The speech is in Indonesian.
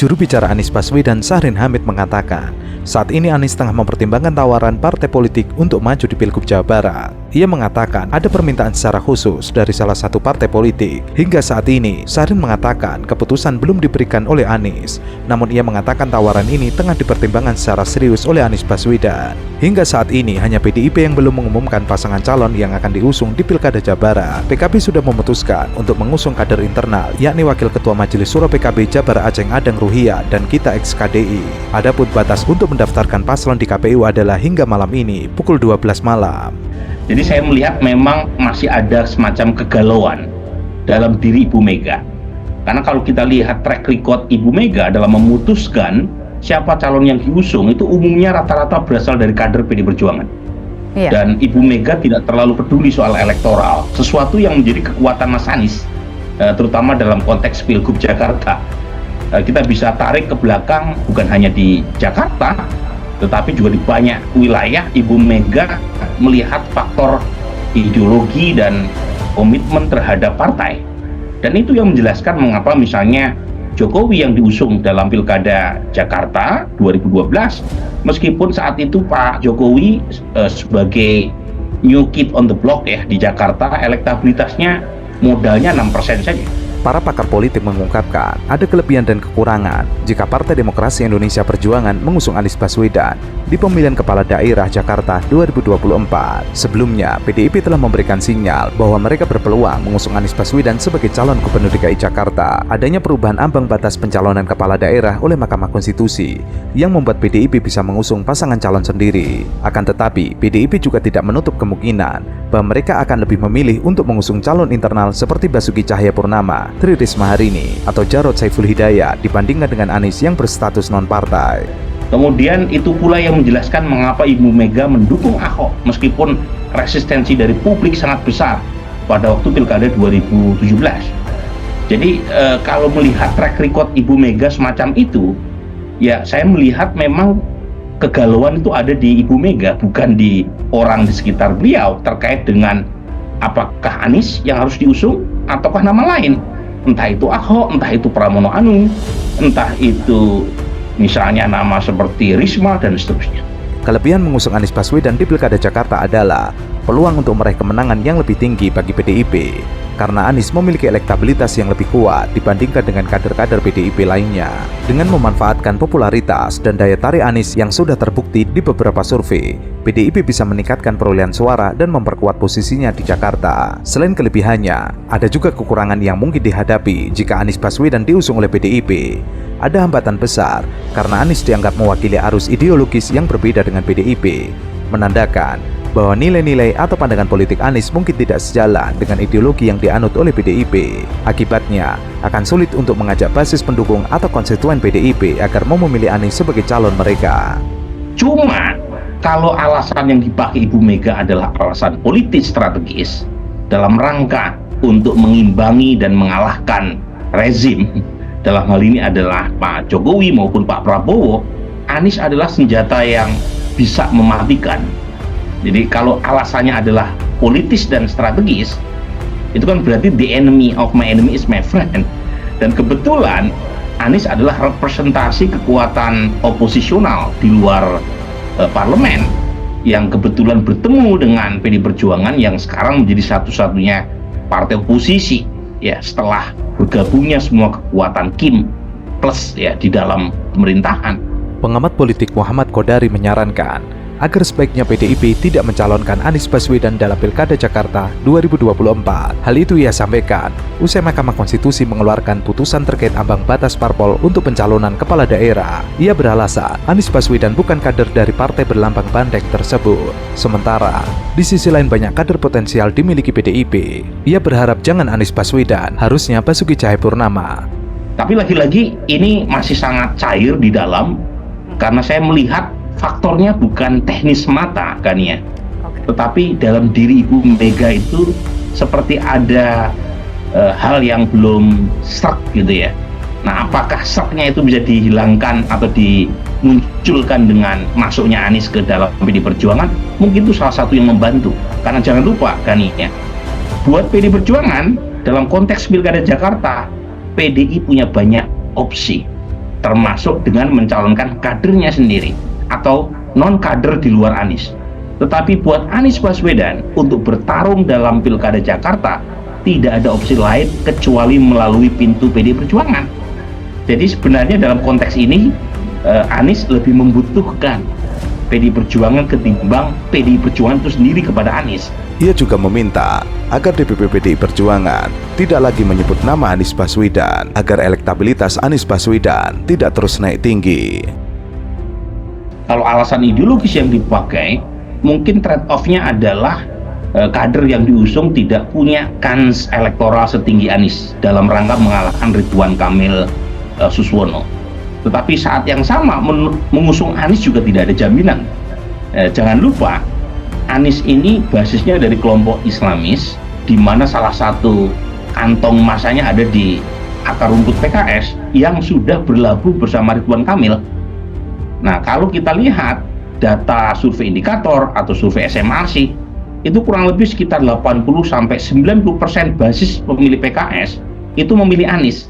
Juru bicara Anies Baswedan, Syahrin Hamid, mengatakan saat ini Anies tengah mempertimbangkan tawaran partai politik untuk maju di Pilgub Jawa Barat. Ia mengatakan ada permintaan secara khusus dari salah satu partai politik. Hingga saat ini, Syahrin mengatakan keputusan belum diberikan oleh Anies. Namun ia mengatakan tawaran ini tengah dipertimbangkan secara serius oleh Anies Baswedan. Hingga saat ini hanya PDIP yang belum mengumumkan pasangan calon yang akan diusung di Pilkada Jawa Barat. PKB sudah memutuskan untuk mengusung kader internal, yakni Wakil Ketua Majelis Syuro PKB Jabar Aceng Adang Ruhia dan Kita X KDI. Adapun batas untuk mendaftarkan paslon di KPU adalah hingga malam ini pukul 12 malam. Jadi saya melihat memang masih ada semacam kegalauan dalam diri Ibu Mega. Karena kalau kita lihat track record Ibu Mega dalam memutuskan siapa calon yang diusung, itu umumnya rata-rata berasal dari kader PD Perjuangan. Iya. Dan Ibu Mega tidak terlalu peduli soal elektoral, sesuatu yang menjadi kekuatan Mas Anies, terutama dalam konteks Pilgub Jakarta. Kita bisa tarik ke belakang, bukan hanya di Jakarta, tetapi juga di banyak wilayah Ibu Mega melihat faktor ideologi dan komitmen terhadap partai. Dan itu yang menjelaskan mengapa misalnya Jokowi yang diusung dalam Pilkada Jakarta 2012, meskipun saat itu Pak Jokowi sebagai new kid on the block ya di Jakarta, elektabilitasnya modalnya 6% saja. Para pakar politik mengungkapkan ada kelebihan dan kekurangan jika Partai Demokrasi Indonesia Perjuangan mengusung Anies Baswedan di pemilihan kepala daerah Jakarta 2024. Sebelumnya, PDIP telah memberikan sinyal bahwa mereka berpeluang mengusung Anies Baswedan sebagai calon gubernur DKI Jakarta. Adanya perubahan ambang batas pencalonan kepala daerah oleh Mahkamah Konstitusi yang membuat PDIP bisa mengusung pasangan calon sendiri. Akan tetapi, PDIP juga tidak menutup kemungkinan bahwa mereka akan lebih memilih untuk mengusung calon internal seperti Basuki Cahayapurnama, Tri Risma Harini, atau Jarod Saiful Hidayat dibandingkan dengan Anies yang berstatus non-partai. Kemudian itu pula yang menjelaskan mengapa Ibu Mega mendukung Ahok meskipun resistensi dari publik sangat besar pada waktu Pilkada 2017. Jadi kalau melihat track record Ibu Mega semacam itu, ya saya melihat memang kegalauan itu ada di Ibu Mega, bukan di orang di sekitar beliau terkait dengan apakah Anies yang harus diusung ataukah nama lain. Entah itu Ahok, entah itu Pramono Anung, entah itu misalnya nama seperti Risma dan seterusnya. Kelebihan mengusung Anies Baswedan di Pilkada Jakarta adalah peluang untuk meraih kemenangan yang lebih tinggi bagi PDIP, karena Anies memiliki elektabilitas yang lebih kuat dibandingkan dengan kader-kader PDIP lainnya. Dengan memanfaatkan popularitas dan daya tarik Anies yang sudah terbukti di beberapa survei, PDIP bisa meningkatkan perolehan suara dan memperkuat posisinya di Jakarta. Selain kelebihannya, ada juga kekurangan yang mungkin dihadapi jika Anies Baswedan diusung oleh PDIP. Ada hambatan besar karena Anies dianggap mewakili arus ideologis yang berbeda dengan PDIP, menandakan bahwa nilai-nilai atau pandangan politik Anies mungkin tidak sejalan dengan ideologi yang dianut oleh PDIP. Akibatnya, akan sulit untuk mengajak basis pendukung atau konstituen PDIP agar mau memilih Anies sebagai calon mereka. Cuma, kalau alasan yang dipakai Ibu Mega adalah alasan politis strategis dalam rangka untuk mengimbangi dan mengalahkan rezim, dalam hal ini adalah Pak Jokowi maupun Pak Prabowo, Anies adalah senjata yang bisa mematikan. Jadi kalau alasannya adalah politis dan strategis, itu kan berarti the enemy of my enemy is my friend. Dan kebetulan Anies adalah representasi kekuatan oposisional di luar parlemen yang kebetulan bertemu dengan PD Perjuangan yang sekarang menjadi satu-satunya partai oposisi ya setelah bergabungnya semua kekuatan Kim plus ya di dalam pemerintahan. Pengamat politik Muhammad Kodari menyarankan agar sebaiknya PDIP tidak mencalonkan Anies Baswedan dalam Pilkada Jakarta 2024. Hal itu ia sampaikan usai Mahkamah Konstitusi mengeluarkan putusan terkait ambang batas parpol untuk pencalonan kepala daerah. Ia beralasan Anies Baswedan bukan kader dari partai berlambang bandeng tersebut. Sementara, di sisi lain banyak kader potensial dimiliki PDIP. Ia berharap jangan Anies Baswedan, harusnya Basuki Cahayapurnama. Tapi lagi-lagi ini masih sangat cair di dalam, karena saya melihat faktornya bukan teknis semata kan ya, tetapi dalam diri Ibu Mega itu seperti ada hal yang belum serk gitu ya. Nah, apakah serknya itu bisa dihilangkan atau dimunculkan dengan masuknya Anies ke dalam PD Perjuangan? Mungkin itu salah satu yang membantu. Karena jangan lupa kan ya, buat PD Perjuangan dalam konteks Pilkada Jakarta, PDI punya banyak opsi. termasuk dengan mencalonkan kadernya sendiri atau non-kader di luar Anies. Tetapi buat Anies Baswedan untuk bertarung dalam Pilkada Jakarta tidak ada opsi lain kecuali melalui pintu PD Perjuangan. Jadi sebenarnya dalam konteks ini Anies lebih membutuhkan PD Perjuangan ketimbang PD Perjuangan itu sendiri kepada Anies. Ia juga meminta agar DPP PDI Perjuangan tidak lagi menyebut nama Anies Baswedan agar elektabilitas Anies Baswedan tidak terus naik tinggi. Kalau alasan ideologis yang dipakai, mungkin trade-off-nya adalah kader yang diusung tidak punya kans elektoral setinggi Anies dalam rangka mengalahkan Ridwan Kamil Suswono. Tetapi saat yang sama mengusung Anies juga tidak ada jaminan. Jangan lupa Anies ini basisnya dari kelompok Islamis, di mana salah satu kantong masanya ada di akar rumput PKS yang sudah berlabuh bersama Ridwan Kamil. Nah, kalau kita lihat data survei indikator atau survei SMRC, itu kurang lebih sekitar 80-90% basis pemilih PKS itu memilih Anies.